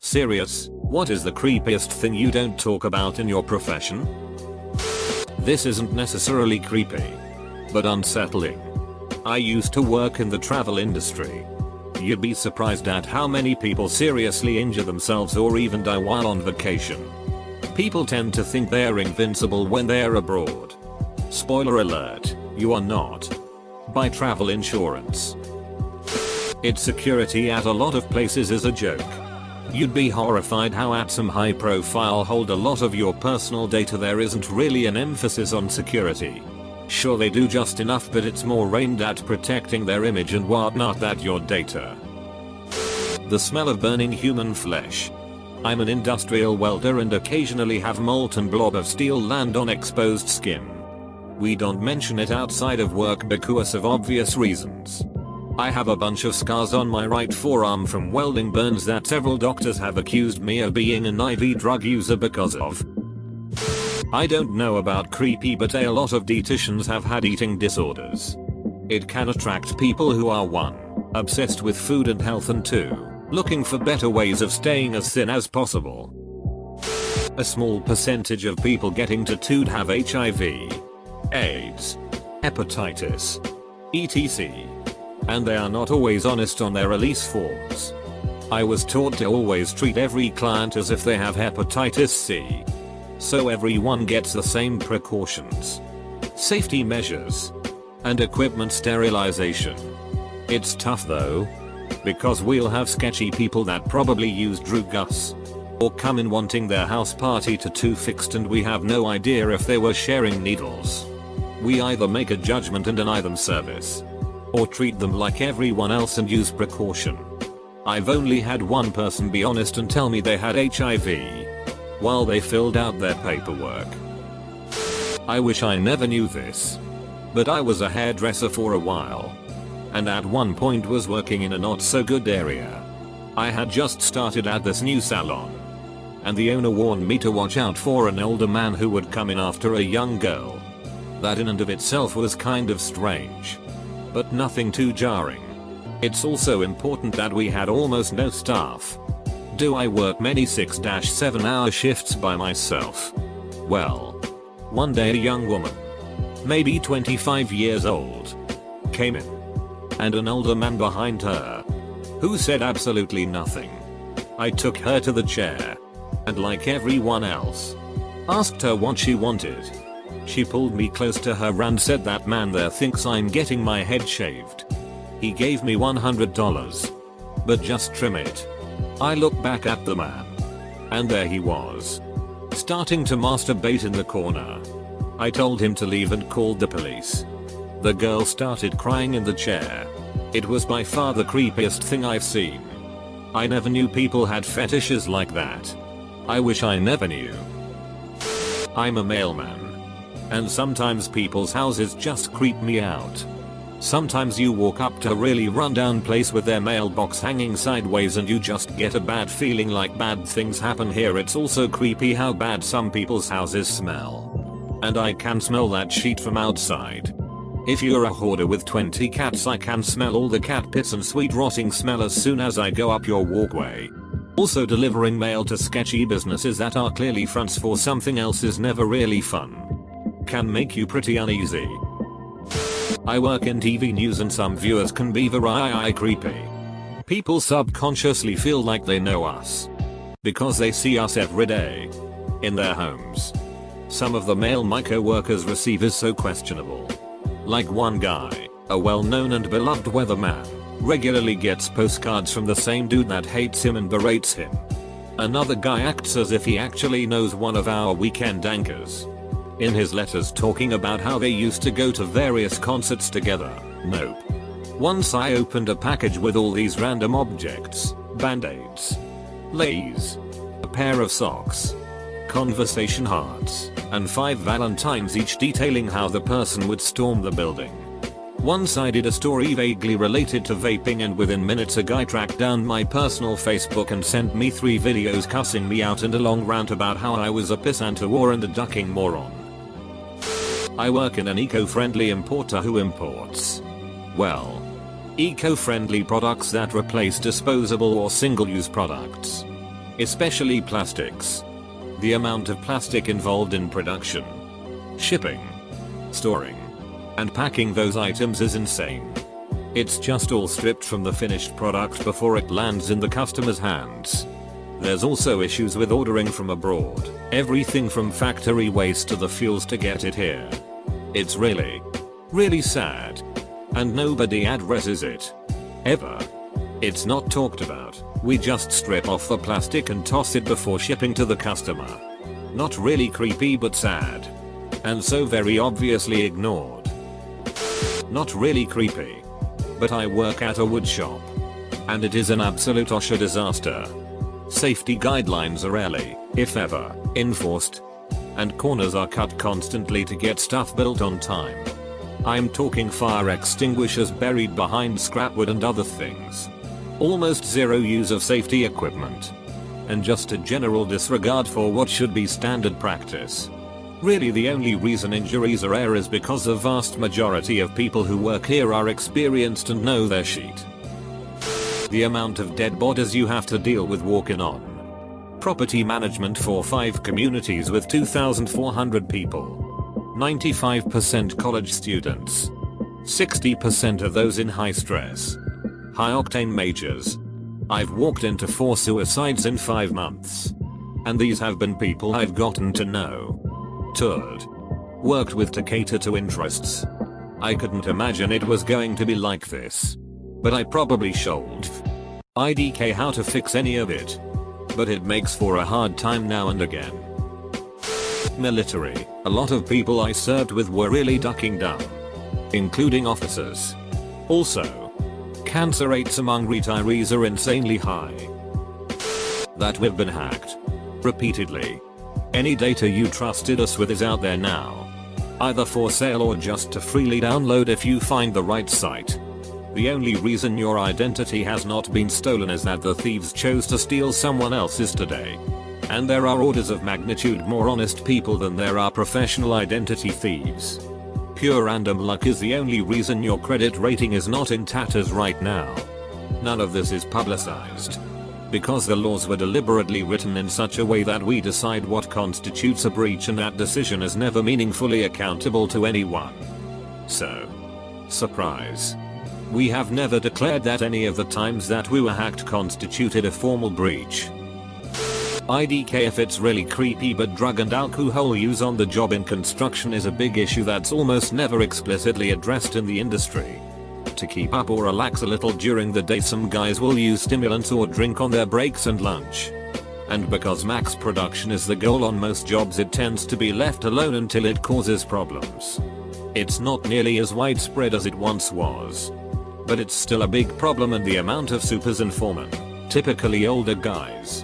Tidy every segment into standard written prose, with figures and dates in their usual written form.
Serious, what is the creepiest thing you don't talk about in your profession? This isn't necessarily creepy, but unsettling. I used to work in the travel industry. You'd be surprised at how many people seriously injure themselves or even die while on vacation. People tend to think they're invincible when they're abroad. Spoiler alert, you are not. Buy travel insurance. Its security at a lot of places is a joke. You'd be horrified how at some high profile hold a lot of your personal data there isn't really an emphasis on security. Sure they do just enough, but it's more aimed at protecting their image and whatnot than your data. The smell of burning human flesh. I'm an industrial welder and occasionally have molten blob of steel land on exposed skin. We don't mention it outside of work because of obvious reasons. I have a bunch of scars on my right forearm from welding burns that several doctors have accused me of being an IV drug user because of. I don't know about creepy, but a lot of dietitians have had eating disorders. It can attract people who are 1. Obsessed with food and health, and 2. Looking for better ways of staying as thin as possible. A small percentage of people getting tattooed have HIV, AIDS, hepatitis, etc. And they are not always honest on their release forms. I was taught to always treat every client as if they have hepatitis C. So everyone gets the same precautions, safety measures, and equipment sterilization. It's tough though, because we'll have sketchy people that probably use drug us, or come in wanting their house party tattoo fixed and we have no idea if they were sharing needles. We either make a judgment and deny them service, or treat them like everyone else and use precaution. I've only had one person be honest and tell me they had HIV while they filled out their paperwork. I wish I never knew this, but I was a hairdresser for a while, and at one point was working in a not so good area. I had just started at this new salon, and the owner warned me to watch out for an older man who would come in after a young girl. That in and of itself was kind of strange, but nothing too jarring. It's also important that we had almost no staff. Do I work many 6-7 hour shifts by myself? Well, one day a young woman, maybe 25 years old, came in, and an older man behind her, who said absolutely nothing. I took her to the chair, and like everyone else, asked her what she wanted. She pulled me close to her and said, "That man there thinks I'm getting my head shaved. He gave me $100, but just trim it." I looked back at the man, and there he was, starting to masturbate in the corner. I told him to leave and called the police. The girl started crying in the chair. It was by far the creepiest thing I've seen. I never knew people had fetishes like that. I wish I never knew. I'm a mailman, and sometimes people's houses just creep me out. Sometimes you walk up to a really rundown place with their mailbox hanging sideways and you just get a bad feeling like bad things happen here. It's also creepy how bad some people's houses smell. And I can smell that shit from outside. If you're a hoarder with 20 cats, I can smell all the cat piss and sweet rotting smell as soon as I go up your walkway. Also, delivering mail to sketchy businesses that are clearly fronts for something else is never really fun. Can make you pretty uneasy. I work in TV news and some viewers can be very creepy. People subconsciously feel like they know us because they see us every day in their homes. Some of the mail my co-workers receive is so questionable. Like one guy, a well-known and beloved weatherman, regularly gets postcards from the same dude that hates him and berates him. Another guy acts as if he actually knows one of our weekend anchors. In his letters talking about how they used to go to various concerts together. Nope. Once I opened a package with all these random objects, band-aids, Lays, a pair of socks, conversation hearts, and 5 valentines, each detailing how the person would storm the building. Once I did a story vaguely related to vaping, and within minutes a guy tracked down my personal Facebook and sent me 3 videos cussing me out and a long rant about how I was a pissant, a whore, and a ducking moron. I work in an eco-friendly importer who imports, well, eco-friendly products that replace disposable or single-use products. especially plastics. The amount of plastic involved in production, shipping, storing, and packing those items is insane. It's just all stripped from the finished product before it lands in the customer's hands. There's also issues with ordering from abroad, everything from factory waste to the fuels to get it here. It's really sad. And nobody addresses it. Ever. It's not talked about. We just strip off the plastic and toss it before shipping to the customer. Not really creepy but sad. And so very obviously ignored. Not really creepy. But I work at a wood shop. And it is an absolute OSHA disaster. Safety guidelines are rarely, if ever, enforced. And corners are cut constantly to get stuff built on time. I'm talking fire extinguishers buried behind scrap wood and other things. Almost zero use of safety equipment. And just a general disregard for what should be standard practice. Really the only reason injuries are rare is because the vast majority of people who work here are experienced and know their shit. The amount of dead bodies you have to deal with walking on. Property management for 5 communities with 2,400 people. 95% college students. 60% of those in high stress, high octane majors. I've walked into 4 suicides in 5 months. And these have been people I've gotten to know, toured, worked with to cater to interests. I couldn't imagine it was going to be like this. But I probably should. IDK how to fix any of it. But it makes for a hard time now and again. Military, a lot of people I served with were really ducking down. Including officers. Also, cancer rates among retirees are insanely high. That we've been hacked. Repeatedly. Any data you trusted us with is out there now. Either for sale or just to freely download if you find the right site. The only reason your identity has not been stolen is that the thieves chose to steal someone else's today. And there are orders of magnitude more honest people than there are professional identity thieves. Pure random luck is the only reason your credit rating is not in tatters right now. None of this is publicized. Because the laws were deliberately written in such a way that we decide what constitutes a breach and that decision is never meaningfully accountable to anyone. So, surprise. We have never declared that any of the times that we were hacked constituted a formal breach. IDK if it's really creepy, but drug and alcohol use on the job in construction is a big issue that's almost never explicitly addressed in the industry. To keep up or relax a little during the day, some guys will use stimulants or drink on their breaks and lunch. And because max production is the goal on most jobs, it tends to be left alone until it causes problems. It's not nearly as widespread as it once was. But it's still a big problem, and the amount of supers and foremen, typically older guys,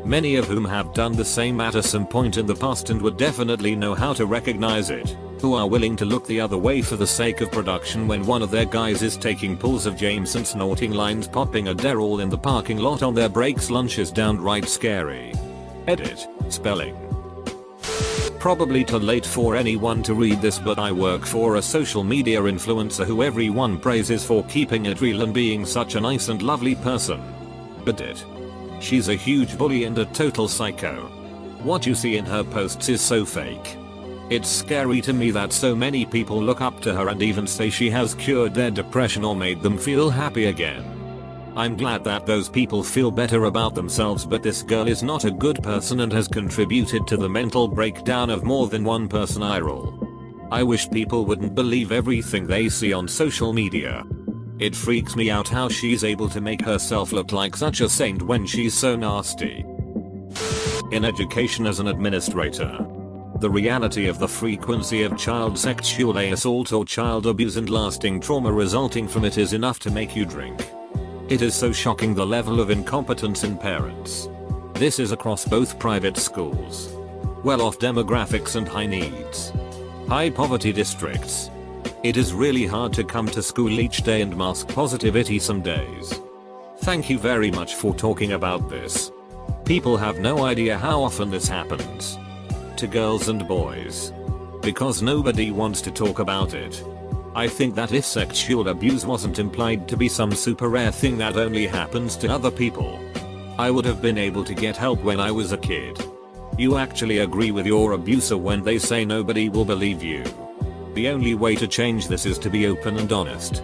many of whom have done the same at some point in the past and would definitely know how to recognize it, who are willing to look the other way for the sake of production when one of their guys is taking pulls of Jameson, snorting lines, popping a Derrol in the parking lot on their breaks. Lunch is downright scary. Edit. Spelling. Probably too late for anyone to read this, but I work for a social media influencer who everyone praises for keeping it real and being such a nice and lovely person. But she's a huge bully and a total psycho. What you see in her posts is so fake. It's scary to me that so many people look up to her and even say she has cured their depression or made them feel happy again. I'm glad that those people feel better about themselves, but this girl is not a good person and has contributed to the mental breakdown of more than one person. I wish people wouldn't believe everything they see on social media. It freaks me out how she's able to make herself look like such a saint when she's so nasty. In education as an administrator, the reality of the frequency of child sexual assault or child abuse and lasting trauma resulting from it is enough to make you drink. It is so shocking, the level of incompetence in parents. This is across both private schools, well-off demographics and high needs, high poverty districts. It is really hard to come to school each day and mask positivity some days. Thank you very much for talking about this. People have no idea how often this happens to girls and boys, because nobody wants to talk about it. I think that if sexual abuse wasn't implied to be some super rare thing that only happens to other people, I would have been able to get help when I was a kid. You actually agree with your abuser when they say nobody will believe you. The only way to change this is to be open and honest.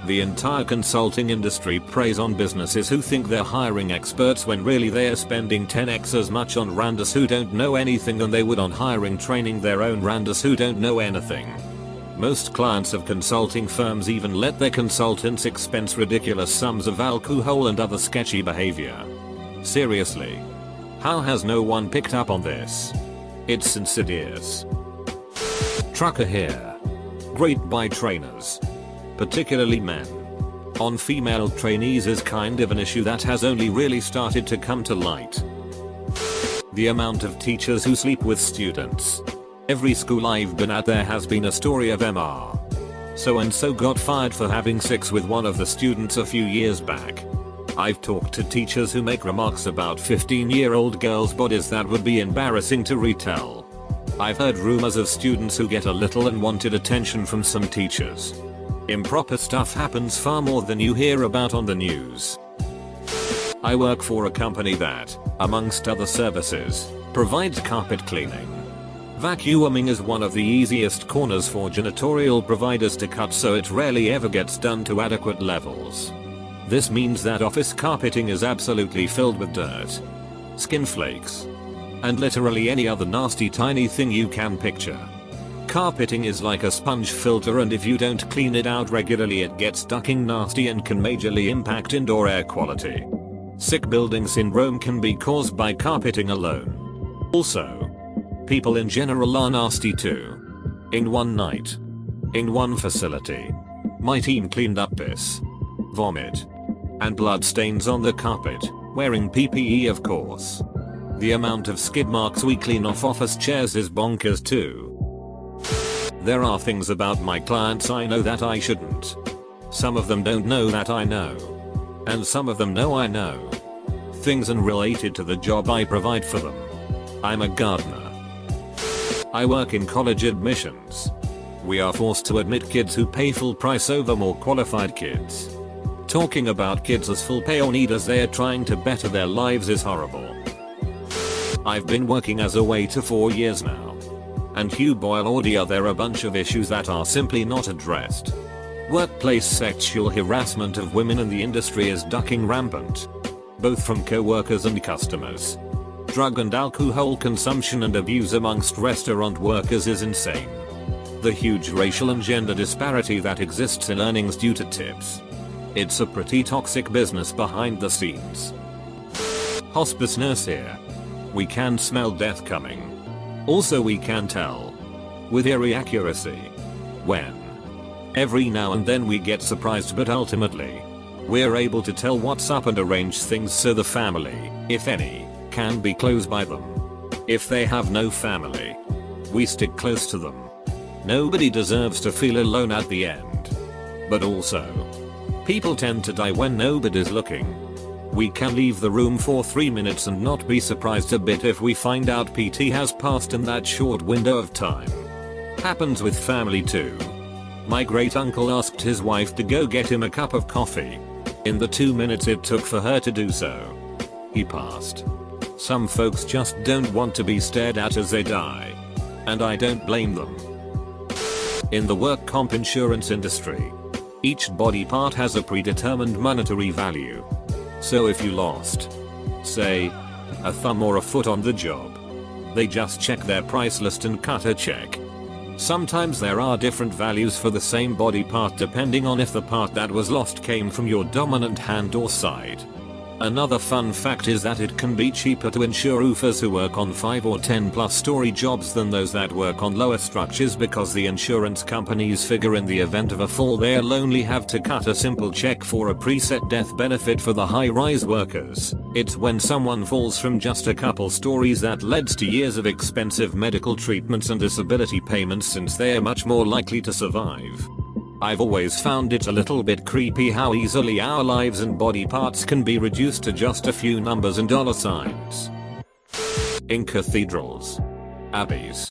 The entire consulting industry preys on businesses who think they're hiring experts when really they're spending 10x as much on randos who don't know anything than they would on hiring training their own randos who don't know anything. Most clients of consulting firms even let their consultants expense ridiculous sums of alcohol and other sketchy behavior. Seriously. How has no one picked up on this? It's insidious. Trucker here. Great by trainers. Particularly men. On female trainees is kind of an issue that has only really started to come to light. The amount of teachers who sleep with students. Every school I've been at there has been a story of MR. So and so got fired for having sex with one of the students a few years back. I've talked to teachers who make remarks about 15-year-old girls' bodies that would be embarrassing to retell. I've heard rumors of students who get a little unwanted attention from some teachers. Improper stuff happens far more than you hear about on the news. I work for a company that, amongst other services, provides carpet cleaning. Vacuuming is one of the easiest corners for janitorial providers to cut, so it rarely ever gets done to adequate levels. This means that office carpeting is absolutely filled with dirt, skin flakes, and literally any other nasty tiny thing you can picture. Carpeting is like a sponge filter, and if you don't clean it out regularly it gets ducking nasty and can majorly impact indoor air quality. Sick building syndrome can be caused by carpeting alone. Also, people in general are nasty too. In one night, in one facility, my team cleaned up piss, vomit, and blood stains on the carpet, wearing PPE of course. The amount of skid marks we clean off office chairs is bonkers too. There are things about my clients I know that I shouldn't. Some of them don't know that I know. And some of them know I know. Things unrelated to the job I provide for them. I'm a gardener. I work in college admissions. We are forced to admit kids who pay full price over more qualified kids. Talking about kids as full pay or need as they are trying to better their lives is horrible. I've been working as a waiter for 4 years now. And Hugh Boyle audio, there are a bunch of issues that are simply not addressed. Workplace sexual harassment of women in the industry is ducking rampant. Both from co-workers and customers. Drug and alcohol consumption and abuse amongst restaurant workers is insane. The huge racial and gender disparity that exists in earnings due to tips. It's a pretty toxic business behind the scenes. Hospice nurse here. We can smell death coming. Also we can tell, with eerie accuracy, when. Every now and then we get surprised, but ultimately, we're able to tell what's up and arrange things so the family, if any, can be close by them. If they have no family, we stick close to them. Nobody deserves to feel alone at the end. But also, people tend to die when nobody's looking. We can leave the room for 3 minutes and not be surprised a bit if we find out PT has passed in that short window of time. Happens with family too. My great uncle asked his wife to go get him a cup of coffee. In the 2 minutes it took for her to do so, he passed. Some folks just don't want to be stared at as they die. And I don't blame them. In the work comp insurance industry, each body part has a predetermined monetary value. So if you lost, say, a thumb or a foot on the job, they just check their price list and cut a check. Sometimes there are different values for the same body part depending on if the part that was lost came from your dominant hand or side. Another fun fact is that it can be cheaper to insure roofers who work on 5 or 10 plus story jobs than those that work on lower structures, because the insurance companies figure in the event of a fall they'll only have to cut a simple check for a preset death benefit for the high-rise workers. It's when someone falls from just a couple stories that leads to years of expensive medical treatments and disability payments, since they are much more likely to survive. I've always found it a little bit creepy how easily our lives and body parts can be reduced to just a few numbers and dollar signs. In cathedrals, abbeys,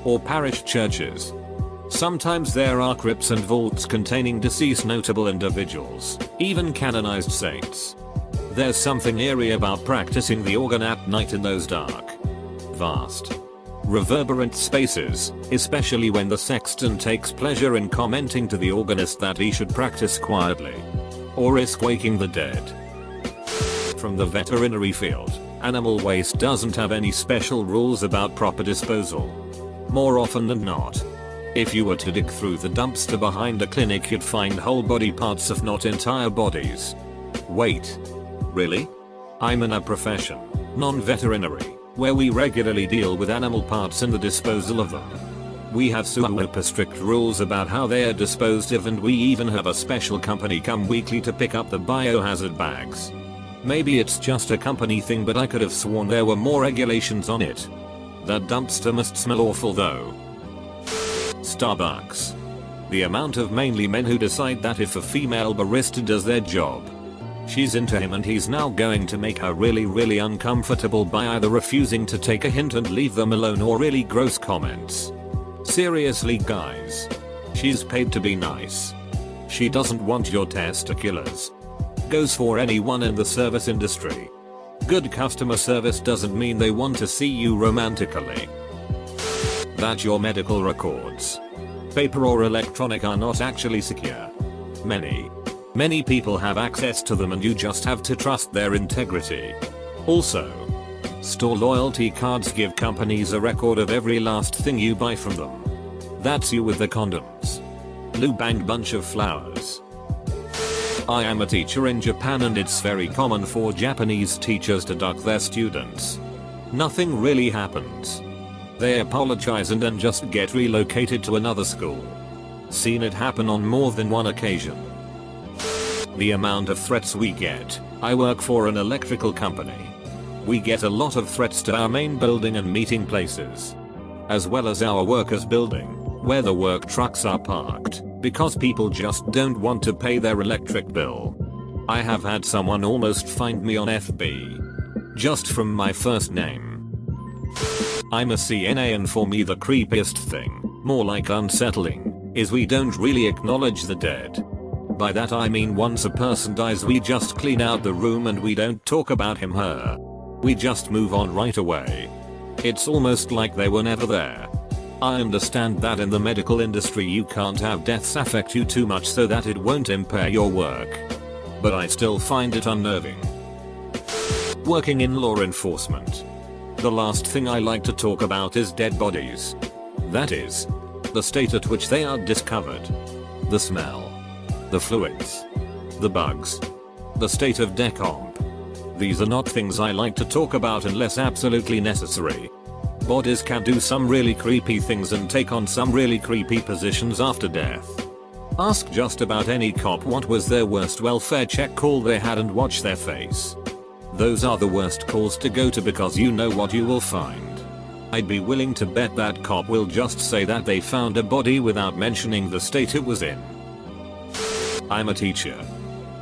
or parish churches, sometimes there are crypts and vaults containing deceased notable individuals, even canonized saints. There's something eerie about practicing the organ at night in those dark, vast, reverberant spaces, especially when the sexton takes pleasure in commenting to the organist that he should practice quietly or risk waking the dead. From the veterinary field, animal waste doesn't have any special rules about proper disposal. More often than not, if you were to dig through the dumpster behind a clinic, you'd find whole body parts if not entire bodies. Wait. Really? I'm in a profession, non-veterinary, where we regularly deal with animal parts and the disposal of them. We have super strict rules about how they are disposed of, and we even have a special company come weekly to pick up the biohazard bags. Maybe it's just a company thing, but I could have sworn there were more regulations on it. That dumpster must smell awful though. Starbucks. The amount of mainly men who decide that if a female barista does their job, she's into him, and he's now going to make her really uncomfortable by either refusing to take a hint and leave them alone or really gross comments. Seriously guys. She's paid to be nice. She doesn't want your testiculars. Goes for anyone in the service industry. Good customer service doesn't mean they want to see you romantically. That your medical records, paper or electronic, are not actually secure. Many people have access to them, and you just have to trust their integrity. Also, store loyalty cards give companies a record of every last thing you buy from them. That's you with the condoms, lube and bunch of flowers. I am a teacher in Japan, and it's very common for Japanese teachers to duck their students. Nothing really happens. They apologize and then just get relocated to another school. Seen it happen on more than one occasion. The amount of threats we get. I work for an electrical company. We get a lot of threats to our main building and meeting places, as well as our workers' building, where the work trucks are parked, because people just don't want to pay their electric bill. I have had someone almost find me on FB, just from my first name. I'm a CNA, and for me the creepiest thing, more like unsettling, is we don't really acknowledge the dead. By that I mean once a person dies, we just clean out the room and we don't talk about him/her. We just move on right away. It's almost like they were never there. I understand that in the medical industry you can't have deaths affect you too much so that it won't impair your work, but I still find it unnerving. Working in law enforcement. The last thing I like to talk about is dead bodies. That is, the state at which they are discovered, the smell, the fluids, the bugs, the state of decomp. These are not things I like to talk about unless absolutely necessary. Bodies can do some really creepy things and take on some really creepy positions after death. Ask just about any cop what was their worst welfare check call they had and watch their face. Those are the worst calls to go to because you know what you will find. I'd be willing to bet that cop will just say that they found a body without mentioning the state it was in. I'm a teacher,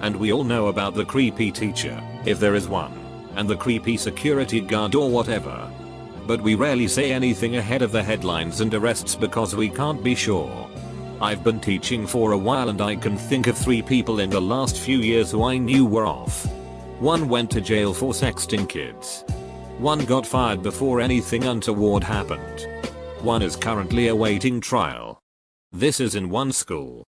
and we all know about the creepy teacher, if there is one, and the creepy security guard or whatever. But we rarely say anything ahead of the headlines and arrests because we can't be sure. I've been teaching for a while and I can think of 3 people in the last few years who I knew were off. One went to jail for sexting kids. One got fired before anything untoward happened. One is currently awaiting trial. This is in one school.